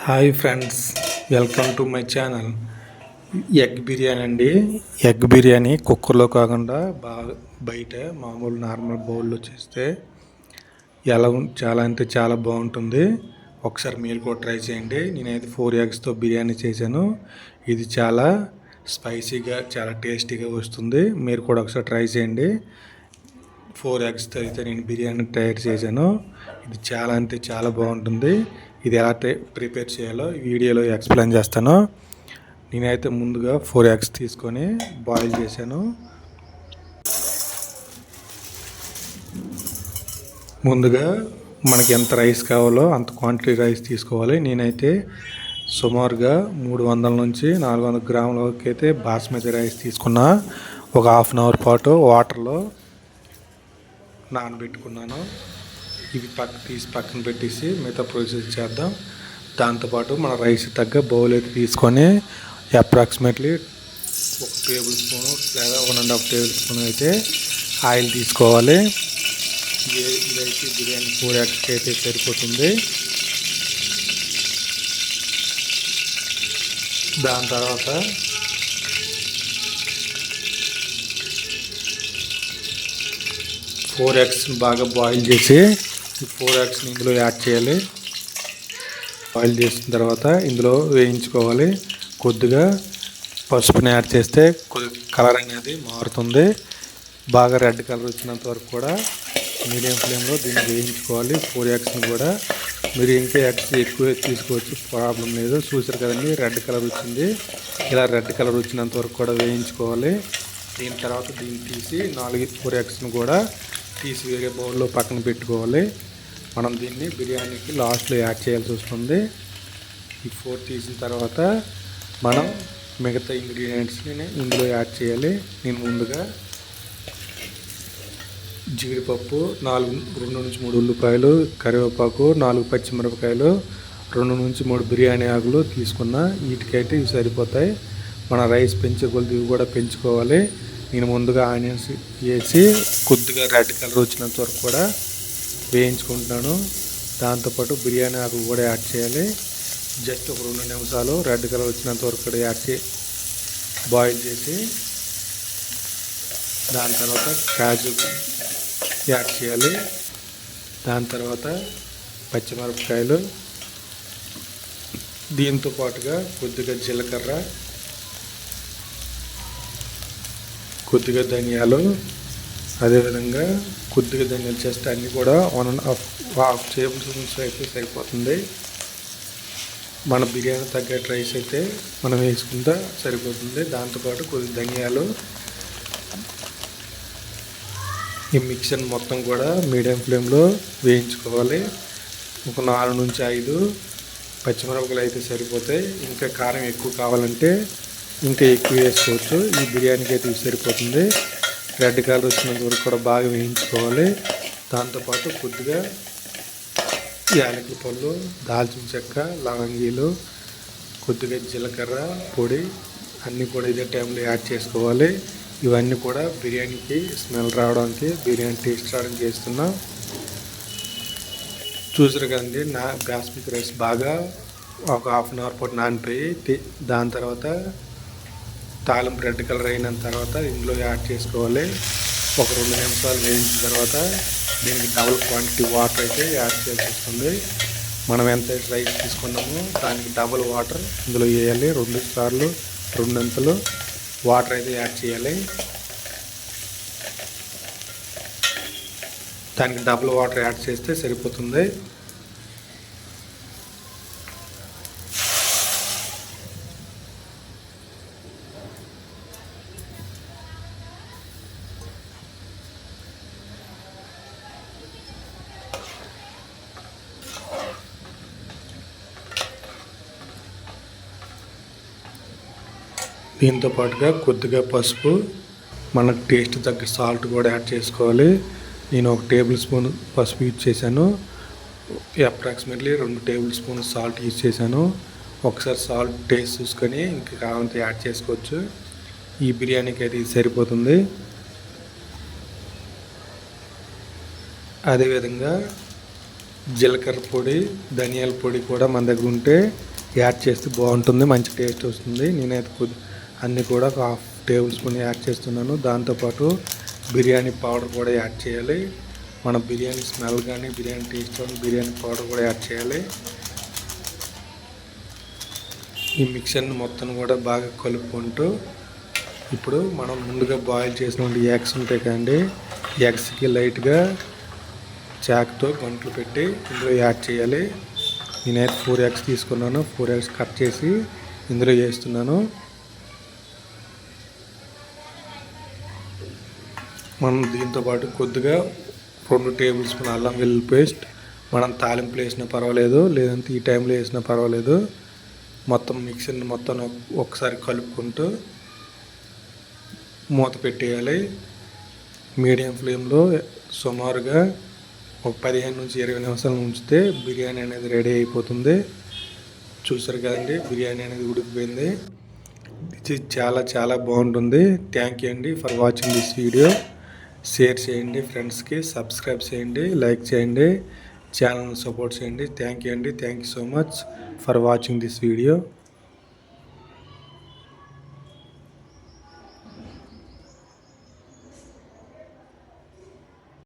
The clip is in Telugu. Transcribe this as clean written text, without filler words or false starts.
Hi friends, welcome to my channel. Egg biryani అండి. ఎగ్ బిర్యానీ కుక్కర్లో కాకుండా బాగా బయట మామూలు నార్మల్ బౌల్లో చేస్తే చాలా అంటే చాలా బాగుంటుంది. ఒకసారి మీరు కూడా ట్రై చేయండి. నేనైతే 4 ఎగ్స్తో బిర్యానీ చేశాను. ఇది చాలా స్పైసీగా చాలా టేస్టీగా వస్తుంది. మీరు కూడా ఒకసారి ట్రై చేయండి. 4 ఎగ్స్తో అయితే నేను బిర్యానీ తయారు చేశాను. ఇది చాలా అంటే చాలా బాగుంటుంది. ఇది ఎలా ప్రిపేర్ చేయాలో ఈ వీడియోలో ఎక్స్ప్లెయిన్ చేస్తాను. నేనైతే ముందుగా 4 ఎగ్స్ తీసుకొని బాయిల్ చేశాను. ముందుగా మనకి ఎంత రైస్ కావాలో అంత క్వాంటిటీ రైస్ తీసుకోవాలి. నేనైతే సుమారుగా 300 నుంచి 400 గ్రాముల వరకు అయితే బాస్మతి రైస్ తీసుకున్నా. ఒక హాఫ్ అన్ అవర్ పాటు వాటర్లో నానబెట్టుకున్నాను. ఇవి పక్కన పెట్టేసి మిగతా ప్రాసెస్ చేద్దాం. దాంతోపాటు మన రైస్ తగ్గ బౌల్ అయితే తీసుకొని అప్రాక్సిమేట్లీ 1 టేబుల్ స్పూను లేదా 1.5 టేబుల్ స్పూన్ అయితే ఆయిల్ తీసుకోవాలి. ఇదైతే బిర్యానీ 4 ఎగ్స్కి అయితే సరిపోతుంది. దాని తర్వాత ఫోర్ ఎగ్స్ బాగా బాయిల్ చేసి 4 ఎగ్స్ని ఇందులో యాడ్ చేయాలి. బాయిల్ చేసిన తర్వాత ఇందులో వేయించుకోవాలి. కొద్దిగా పసుపుని యాడ్ చేస్తే కలర్ అనేది మారుతుంది. బాగా రెడ్ కలర్ వచ్చినంత వరకు కూడా మీడియం ఫ్లేమ్లో దీన్ని వేయించుకోవాలి. 4 ఎగ్స్ని కూడా మీరు ఇంకా ఎగ్స్ ఎక్కువ తీసుకోవచ్చు, ప్రాబ్లం లేదు. చూసారు కదండి, రెడ్ కలర్ వచ్చింది. ఇలా రెడ్ కలర్ వచ్చినంత వరకు కూడా వేయించుకోవాలి. దీని తర్వాత దీన్ని తీసి 4 ఎగ్స్ని కూడా తీసి వేరే బౌల్లో పక్కన పెట్టుకోవాలి. మనం దీన్ని బిర్యానీకి లాస్ట్లో యాడ్ చేయాల్సి వస్తుంది. ఈ 4 తీసిన తర్వాత మనం మిగతా ఇంగ్రీడియంట్స్ని ఇందులో యాడ్ చేయాలి. నేను ముందుగా జీడిపప్పు 2 నుంచి 3 ఉల్లిపాయలు, కరివేపాకు, 4 పచ్చిమిరపకాయలు, 2 నుంచి 3 బిర్యానీ ఆకులు తీసుకున్నా. వీటికైతే ఇవి సరిపోతాయి. మన రైస్ పెంచే కొద్ది ఇవి కూడా పెంచుకోవాలి. నేను ముందుగా ఆనియన్స్ వేసి కొద్దిగా రెడ్ కలర్ వచ్చినంత వరకు కూడా వేయించుకుంటున్నాను. దాంతోపాటు బిర్యానీ ఆకులు కూడా యాడ్ చేయాలి. జస్ట్ ఒక 2 నిమిషాలు రెడ్ కలర్ వచ్చినంత వరకు కూడా బాయిల్ చేసి దాని తర్వాత కాజు యాడ్ చేయాలి. దాని తర్వాత పచ్చిమిరపకాయలు, దీంతో పాటుగా కొద్దిగా జీలకర్ర, కొద్దిగా ధనియాలు, అదేవిధంగా కొద్దిగా ధనియాలు చేస్తే అన్నీ కూడా 1.5 టేబుల్ స్పూన్స్ అయితే సరిపోతుంది. మన బిర్యానీ తగ్గట్టు రైస్ అయితే మనం వేసుకుంటే సరిపోతుంది. దాంతోపాటు కొద్దిగా ధనియాలు, ఈ మిక్సర్ మొత్తం కూడా మీడియం ఫ్లేమ్లో వేయించుకోవాలి. ఒక 4 నుంచి 5 పచ్చిమిరపకాయలు అయితే సరిపోతాయి. ఇంకా కారం ఎక్కువ కావాలంటే ఇంకా ఎక్కువ వేసుకోవచ్చు. ఈ బిర్యానీకి అయితే ఇది సరిపోతుంది. రెడ్ కలర్ వచ్చినంత వరకు కూడా బాగా వేయించుకోవాలి. దాంతోపాటు కొద్దిగా యాలకుల పళ్ళు, దాల్చిన చెక్క, లవంగీలు, కొద్దిగా జీలకర్ర పొడి అన్నీ కూడా ఇదే టైంలో యాడ్ చేసుకోవాలి. ఇవన్నీ కూడా బిర్యానీకి స్మెల్ రావడానికి, బిర్యానీ టేస్ట్ రావడానికి చేస్తున్నాం. చూసారు కదండి, బాస్మతి రైస్ బాగా ఒక హాఫ్ అన్ అవర్ పాటు నానిపోయి దాని తర్వాత తాలింపు రెడ్ కలర్ అయిన తర్వాత ఇందులో యాడ్ చేసుకోవాలి. ఒక 2 నిమిషాలు వేయించిన తర్వాత దీనికి డబుల్ క్వాంటిటీ వాటర్ అయితే యాడ్ చేయాల్సి వస్తుంది. మనం ఎంత రైస్ తీసుకున్నామో దానికి డబుల్ వాటర్ ఇందులో వేయాలి. 2 సార్లు 2 అంతలు వాటర్ అయితే యాడ్ చేయాలి. దానికి డబుల్ వాటర్ యాడ్ చేస్తే సరిపోతుంది. దీంతో పాటుగా కొద్దిగా పసుపు, మనకు టేస్ట్ తగ్గ సాల్ట్ కూడా యాడ్ చేసుకోవాలి. నేను 1 టేబుల్ స్పూన్ పసుపు యూజ్ చేశాను. Approximately 2 table spoon salt use చేశాను. ఒకసారి సాల్ట్ టేస్ట్ చూసుకొని ఇంకా కావాలంటే యాడ్ చేసుకోవచ్చు. ఈ బిర్యానీకి అయితే ఇది సరిపోతుంది. అదేవిధంగా జీలకర్ర పొడి, ధనియాల పొడి కూడా మన దగ్గర ఉంటే యాడ్ చేస్తే బాగుంటుంది, మంచి టేస్ట్ వస్తుంది. నేనైతే అన్నీ కూడా ఒక హాఫ్ టేబుల్ స్పూన్ యాడ్ చేస్తున్నాను. దాంతోపాటు బిర్యానీ పౌడర్ కూడా యాడ్ చేయాలి. మన బిర్యానీ స్మెల్ కానీ బిర్యానీ టేస్ట్ కానీ బిర్యానీ పౌడర్ కూడా యాడ్ చేయాలి. ఈ మిక్చర్ని మొత్తం కూడా బాగా కలుపుకుంటూ ఇప్పుడు మనం ముందుగా బాయిల్ చేసినటువంటి ఎగ్స్ ఉంటాయి కదండి, ఎగ్స్కి లైట్గా చాక్తో గంటలు పెట్టి ఇందులో యాడ్ చేయాలి. నేనైతే 4 ఎగ్స్ తీసుకున్నాను. 4 ఎగ్స్ కట్ చేసి ఇందులో వేస్తున్నాను. మనం దీంతోపాటు కొద్దిగా 2 టేబుల్ స్పూన్ అల్లం వెల్లుల్లి పేస్ట్ మనం తాలింపులు వేసినా పర్వాలేదు, లేదంటే ఈ టైంలో వేసినా పర్వాలేదు. మొత్తం మిక్సీని మొత్తం ఒకసారి కలుపుకుంటూ మూత పెట్టేయాలి. మీడియం ఫ్లేమ్లో సుమారుగా ఒక 15 నుంచి 20 నిమిషాలు ఉంచితే బిర్యానీ అనేది రెడీ అయిపోతుంది. చూసారు కదండి, బిర్యానీ అనేది ఉడికిపోయింది. ఇది చాలా చాలా బాగుంటుంది. థ్యాంక్ యూ అండి for watching this video. Share చేయండి ఫ్రెండ్స్కి, సబ్స్క్రైబ్ చేయండి, లైక్ చేయండి, ఛానల్ని సపోర్ట్ చేయండి. థ్యాంక్ యూ అండి. Thank you so much for watching this video.